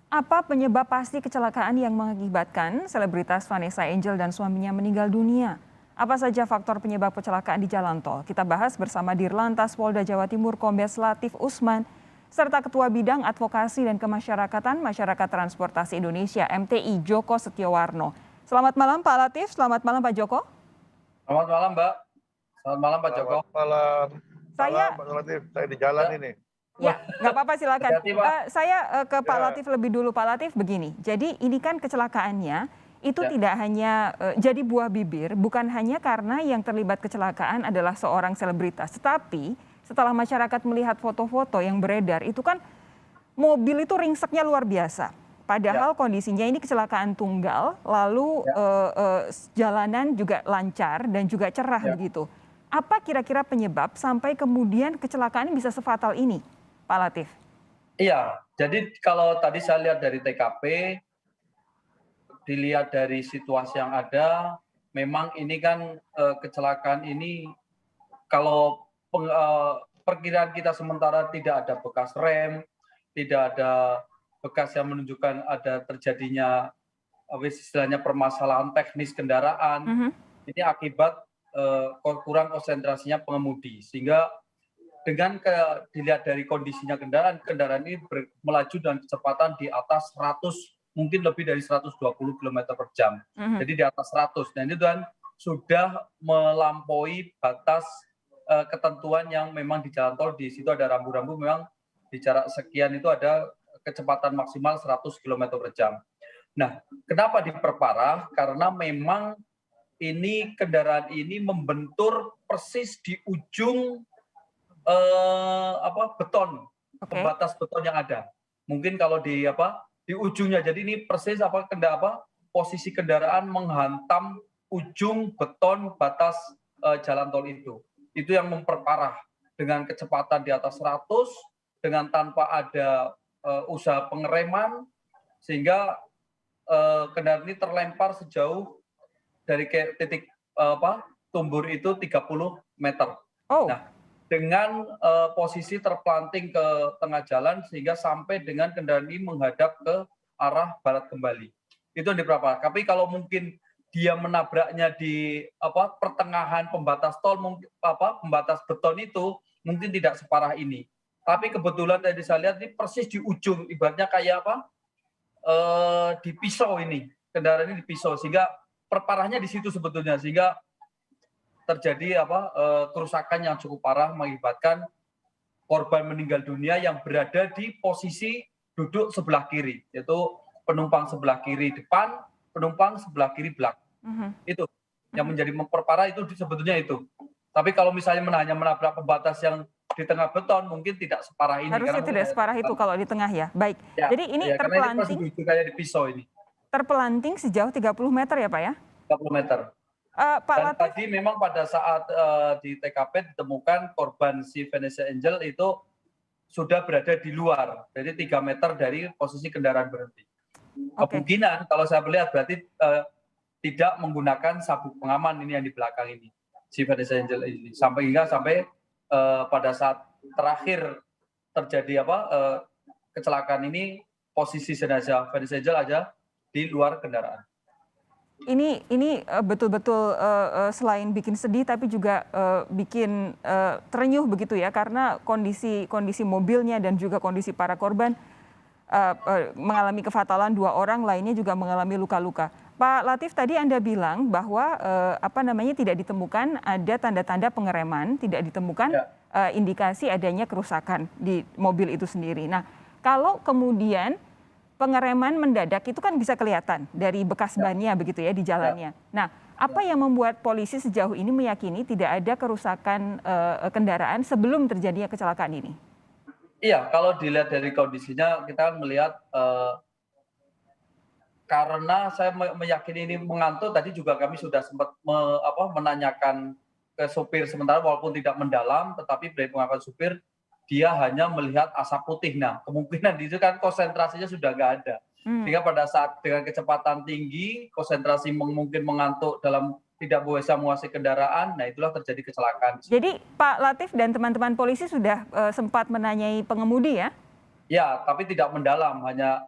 Apa penyebab pasti kecelakaan yang mengakibatkan selebritas Vanessa Angel dan suaminya meninggal dunia? Apa saja faktor penyebab kecelakaan di jalan tol? Kita bahas bersama Dirlantas Polda Jawa Timur Kombes Latif Usman, serta Ketua Bidang Advokasi dan Kemasyarakatan Masyarakat Transportasi Indonesia MTI Joko Setiowarno. Selamat malam Pak Latif, selamat malam Pak Joko. Selamat malam, Mbak. Selamat malam, Pak Joko. Selamat malam. Malam, Saya Pak Latif. Saya di jalan ini. Ya, nggak apa-apa silakan. Hati-hati, Pak. Saya ke Pak Ya. Latif lebih dulu. Pak Latif begini, jadi ini kan kecelakaannya itu Ya. tidak hanya jadi buah bibir, bukan hanya karena yang terlibat kecelakaan adalah seorang selebritas, tetapi setelah masyarakat melihat foto-foto yang beredar itu kan mobil itu ringseknya luar biasa. Padahal kondisinya ini kecelakaan tunggal, lalu jalanan juga lancar dan juga cerah begitu. Apa kira-kira penyebab sampai kemudian kecelakaan ini bisa sefatal ini, Pak Latif? Iya, jadi kalau tadi saya lihat dari TKP, dilihat dari situasi yang ada, memang ini kan kecelakaan ini kalau perkiraan kita sementara tidak ada bekas rem, tidak ada bekas yang menunjukkan ada terjadinya istilahnya permasalahan teknis kendaraan. Ini akibat kurang konsentrasinya pengemudi, sehingga dengan dilihat dari kondisinya kendaraan ini melaju dengan kecepatan di atas 100, mungkin lebih dari 120 km per jam. Jadi di atas 100. Dan itu kan sudah melampaui batas ketentuan yang memang di jalan tol, di situ ada rambu-rambu, memang di jarak sekian itu ada kecepatan maksimal 100 km per jam. Nah, kenapa diperparah? Karena memang ini kendaraan ini membentur persis di ujung beton, pembatas beton yang ada. Mungkin kalau di ujungnya, jadi ini persis posisi kendaraan menghantam ujung beton batas jalan tol itu. Itu yang memperparah dengan kecepatan di atas 100, dengan tanpa ada usaha pengereman, sehingga kendaraan ini terlempar sejauh dari titik tumbur itu 30 meter. Oh. Nah, dengan posisi terpelanting ke tengah jalan sehingga sampai dengan kendaraan ini menghadap ke arah barat kembali. Itu yang diperparah. Tapi kalau mungkin dia menabraknya di pertengahan pembatas tol, pembatas beton itu mungkin tidak separah ini. Tapi kebetulan tadi saya lihat ini persis di ujung, ibaratnya kayak di pisau ini, kendaraan ini di pisau, sehingga perparahnya di situ sebetulnya, sehingga terjadi kerusakan yang cukup parah mengakibatkan korban meninggal dunia yang berada di posisi duduk sebelah kiri, yaitu penumpang sebelah kiri depan, penumpang sebelah kiri belakang. Itu yang menjadi memperparah, itu sebetulnya itu. Tapi kalau misalnya hanya menabrak pembatas yang di tengah beton, mungkin tidak separah ini. Harusnya tidak separah itu kalau di tengah ya. Baik. Ya, jadi ini terpelanting. Ini kayak di pisau ini. Terpelanting sejauh 30 meter ya Pak ya? 30 meter. Pak Dan Latif, tadi memang pada saat di TKP ditemukan korban si Vanessa Angel itu sudah berada di luar, jadi 3 meter dari posisi kendaraan berhenti. Kemungkinan kalau saya melihat berarti tidak menggunakan sabuk pengaman ini yang di belakang ini, si Vanessa Angel ini, sampai pada saat terakhir terjadi kecelakaan ini, posisi jenazah Vanessa Angel aja di luar kendaraan. Ini betul-betul selain bikin sedih tapi juga bikin terenyuh begitu ya, karena kondisi mobilnya dan juga kondisi para korban mengalami kefatalan, 2 orang lainnya juga mengalami luka-luka. Pak Latif, tadi Anda bilang bahwa tidak ditemukan ada tanda-tanda pengereman, tidak ditemukan indikasi adanya kerusakan di mobil itu sendiri. Nah, kalau kemudian pengereman mendadak itu kan bisa kelihatan dari bekas bannya begitu ya di jalannya. Nah, apa yang membuat polisi sejauh ini meyakini tidak ada kerusakan kendaraan sebelum terjadinya kecelakaan ini? Iya, kalau dilihat dari kondisinya, kita kan melihat karena saya meyakini ini mengantuk. Tadi juga kami sudah sempat menanyakan ke supir sementara, walaupun tidak mendalam, tetapi dari pengakuan supir dia hanya melihat asap putih. Nah, kemungkinan itu kan konsentrasinya sudah nggak ada. Sehingga pada saat dengan kecepatan tinggi, konsentrasi mungkin mengantuk dalam tidak bisa menguasai kendaraan, nah itulah terjadi kecelakaan. Jadi Pak Latif dan teman-teman polisi sudah sempat menanyai pengemudi ya? Ya, tapi tidak mendalam, hanya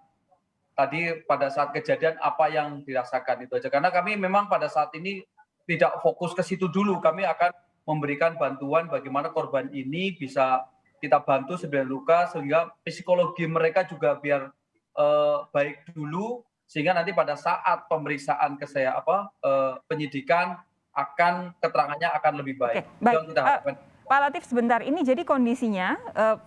tadi pada saat kejadian apa yang dirasakan itu aja. Karena kami memang pada saat ini tidak fokus ke situ dulu. Kami akan memberikan bantuan bagaimana korban ini bisa kita bantu sedang luka sehingga psikologi mereka juga biar baik dulu sehingga nanti pada saat pemeriksaan penyidikan keterangannya akan lebih baik. Oke, baik. Itu yang kita harapkan. Pak Latif sebentar, ini jadi kondisinya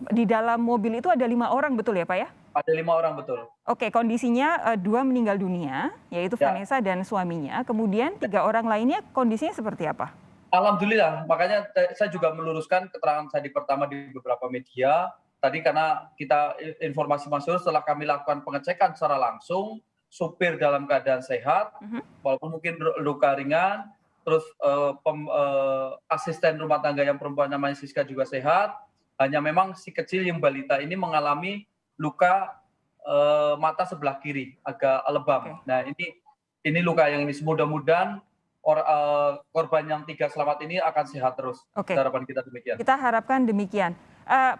di dalam mobil itu ada 5 orang betul ya Pak ya? Ada 5 orang betul. Oke, kondisinya 2 meninggal dunia, yaitu Ya. Vanessa dan suaminya. Kemudian 3 orang lainnya kondisinya seperti apa? Alhamdulillah, makanya saya juga meluruskan keterangan saya di pertama di beberapa media. Tadi karena kita informasi masuk setelah kami lakukan pengecekan secara langsung, supir dalam keadaan sehat, walaupun mungkin luka ringan, terus asisten rumah tangga yang perempuan namanya Siska juga sehat, hanya memang si kecil yang balita ini mengalami luka mata sebelah kiri, agak lebam. Oke. Nah ini luka yang ini mudah-mudahan korban yang 3 selamat ini akan sehat terus. Oke. Harapan kita demikian. Kita harapkan demikian.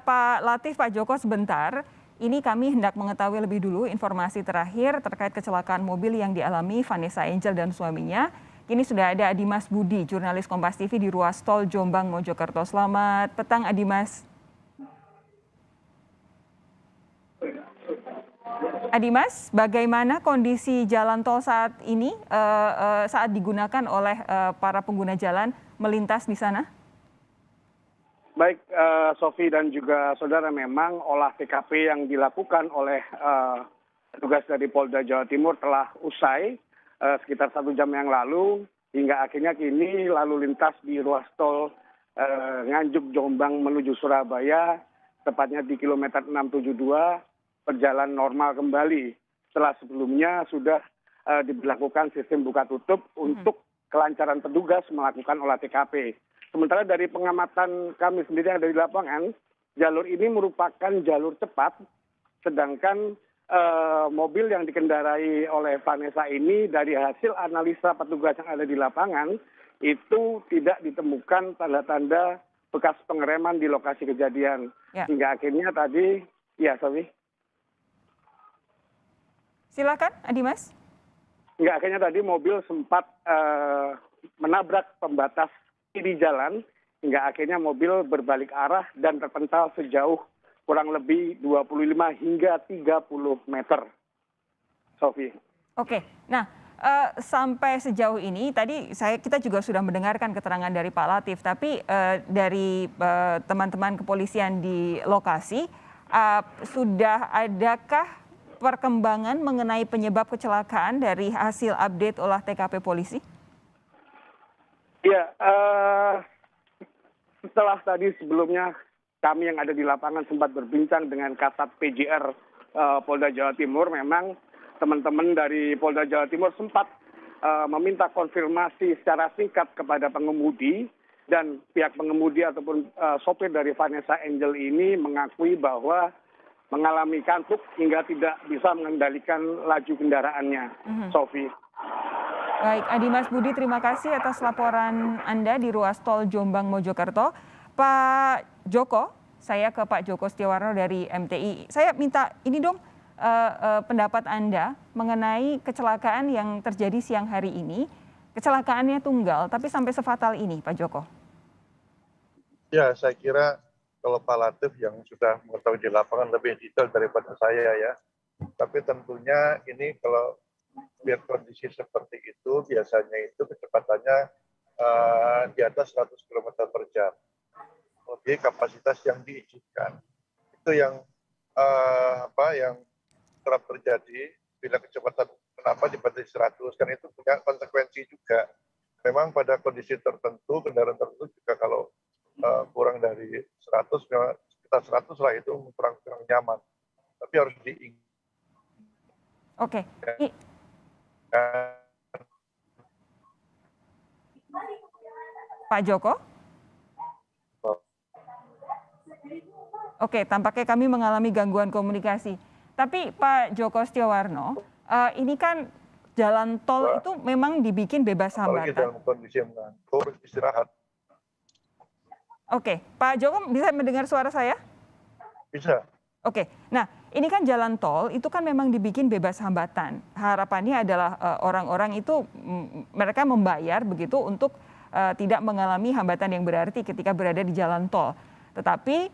Pak Latif, Pak Joko sebentar, ini kami hendak mengetahui lebih dulu informasi terakhir terkait kecelakaan mobil yang dialami Vanessa Angel dan suaminya. Kini sudah ada Adimas Budi, jurnalis Kompas TV di ruas tol Jombang Mojokerto. Selamat petang Adimas. Adimas, bagaimana kondisi jalan tol saat ini saat digunakan oleh para pengguna jalan melintas di sana? Baik, Sofi dan juga saudara, memang olah TKP yang dilakukan oleh petugas dari Polda Jawa Timur telah usai sekitar 1 jam yang lalu, hingga akhirnya kini lalu lintas di ruas tol Nganjuk Jombang menuju Surabaya, tepatnya di kilometer 672, berjalan normal kembali. Setelah sebelumnya sudah diberlakukan sistem buka tutup untuk kelancaran petugas melakukan olah TKP. Sementara dari pengamatan kami sendiri yang ada di lapangan, jalur ini merupakan jalur cepat, sedangkan mobil yang dikendarai oleh Vanessa ini dari hasil analisa petugas yang ada di lapangan, itu tidak ditemukan tanda-tanda bekas pengereman di lokasi kejadian. Ya. Hingga akhirnya tadi, ya Sofi. Silakan, Adimas. Hingga akhirnya tadi mobil sempat menabrak pembatas kiri jalan, hingga akhirnya mobil berbalik arah dan terpental sejauh kurang lebih 25 hingga 30 meter. Sofi. Oke, nah sampai sejauh ini tadi kita juga sudah mendengarkan keterangan dari Pak Latif, tapi dari teman-teman kepolisian di lokasi, sudah adakah perkembangan mengenai penyebab kecelakaan dari hasil update olah TKP polisi? Ya, setelah tadi sebelumnya kami yang ada di lapangan sempat berbincang dengan Kasat PJR Polda Jawa Timur, memang teman-teman dari Polda Jawa Timur sempat meminta konfirmasi secara singkat kepada pengemudi, dan pihak pengemudi ataupun sopir dari Vanessa Angel ini mengakui bahwa mengalami kantuk hingga tidak bisa mengendalikan laju kendaraannya. Sofi. Baik, Adimas Budi, terima kasih atas laporan Anda di ruas tol Jombang Mojokerto. Pak Joko, saya ke Pak Joko Setiawarno dari MTI. Saya minta ini dong pendapat Anda mengenai kecelakaan yang terjadi siang hari ini. Kecelakaannya tunggal, tapi sampai sefatal ini, Pak Joko. Ya, saya kira kalau Pak Latif yang sudah mengetahui di lapangan lebih detail daripada saya ya. Tapi tentunya ini kalau biar kondisi seperti itu, biasanya itu kecepatannya di atas 100 km per jam. Lebih kapasitas yang diizinkan. Itu yang yang kerap terjadi bila kecepatan kenapa dibatasi 100, kan itu punya konsekuensi juga. Memang pada kondisi tertentu, kendaraan tertentu juga kalau kurang dari 100, sekitar 100 lah itu kurang nyaman. Tapi harus diingat. Oke. Pak Joko? Oke, tampaknya kami mengalami gangguan komunikasi. Tapi Pak Joko Setiawarno, ini kan jalan tol itu memang dibikin bebas Apalagi hambatan. dalam kondisi yang mengantuk, istirahat. Oke, Pak Joko bisa mendengar suara saya? Bisa. Oke, nah ini kan jalan tol itu kan memang dibikin bebas hambatan. Harapannya adalah orang-orang itu mereka membayar begitu untuk tidak mengalami hambatan yang berarti ketika berada di jalan tol. Tetapi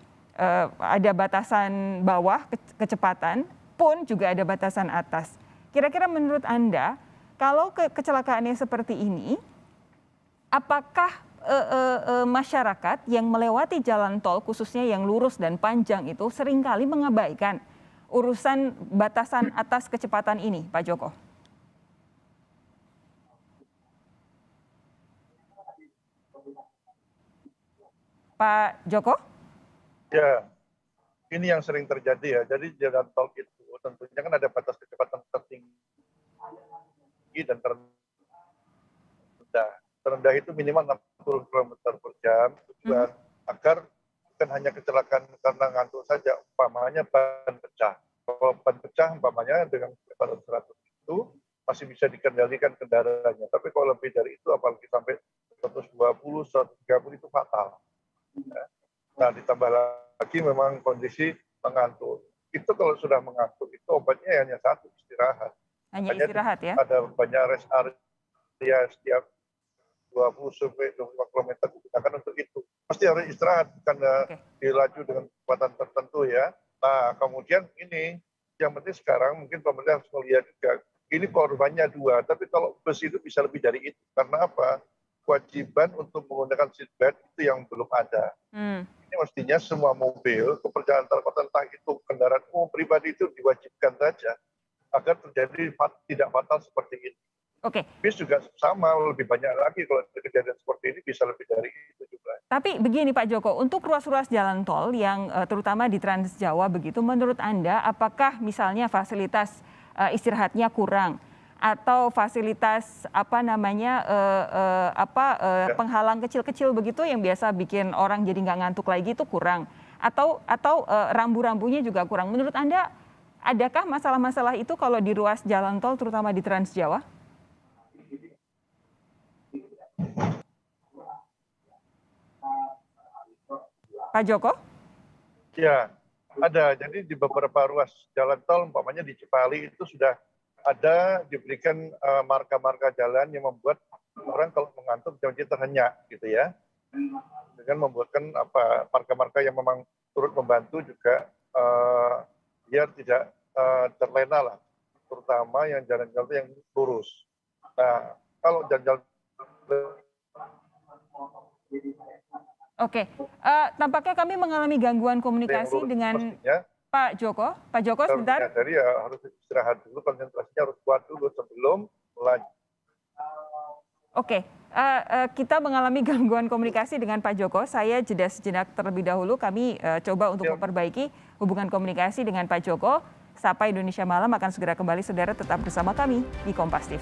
ada batasan bawah kecepatan pun juga ada batasan atas. Kira-kira menurut Anda kalau kecelakaannya seperti ini, apakah masyarakat yang melewati jalan tol khususnya yang lurus dan panjang itu seringkali mengabaikan urusan batasan atas kecepatan ini, Pak Joko? Pak Joko? Ya, ini yang sering terjadi ya. Jadi jalan tol itu tentunya kan ada batas kecepatan tertinggi dan terendah. Terendah itu minimal 60 km per jam, tujuan agar bukan hanya kecelakaan karena ngantuk saja, umpamanya ban pecah. Kalau ban pecah, umpamanya dengan kecepatan 100 itu masih bisa dikendalikan kendaraannya. Tapi kalau lebih dari itu, apalagi sampai 120, 130 itu fatal. Nah, ditambah lagi memang kondisi mengantuk. Itu kalau sudah mengantuk, itu obatnya hanya satu, istirahat. Hanya istirahat ya? Ada banyak rest area setiap 20 sampai 25 km digunakan untuk itu. Pasti harus istirahat karena dilaju dengan kecepatan tertentu ya. Nah, kemudian ini yang penting sekarang mungkin pemerintah harus melihat juga ini korbannya 2, tapi kalau bus itu bisa lebih dari itu. Karena apa? Kewajiban untuk menggunakan seatbelt itu yang belum ada. Ini mestinya semua mobil keperjalanan antar entah itu kendaraan umum pribadi itu diwajibkan saja agar terjadi tidak fatal seperti ini. Oke. Bis juga sama, lebih banyak lagi kalau kejadian seperti ini bisa lebih dari itu juga. Tapi begini Pak Joko, untuk ruas-ruas jalan tol yang terutama di Trans Jawa begitu, menurut Anda apakah misalnya fasilitas istirahatnya kurang atau fasilitas penghalang kecil-kecil begitu yang biasa bikin orang jadi nggak ngantuk lagi itu kurang atau rambu-rambunya juga kurang. Menurut Anda adakah masalah-masalah itu kalau di ruas jalan tol terutama di Trans Jawa? Pak Joko? Ya, ada. Jadi di beberapa ruas jalan tol, umpamanya di Cipali itu sudah ada diberikan marka-marka jalan yang membuat orang kalau mengantuk jangan terhenyak gitu ya. Dengan membuatkan marka-marka yang memang turut membantu juga biar tidak terlena lah, terutama yang jalan-jalan yang lurus. Nah, kalau jalan-jalan Oke, tampaknya kami mengalami gangguan komunikasi dengan Pak Joko. Pak Joko, sebentar. Jadi ya harus istirahat dulu, konsentrasinya harus kuat dulu sebelum lanjut. Oke, kita mengalami gangguan komunikasi dengan Pak Joko. Saya jeda sejenak terlebih dahulu. Kami coba untuk memperbaiki hubungan komunikasi dengan Pak Joko. Sapa Indonesia Malam akan segera kembali, saudara tetap bersama kami di Kompas TV.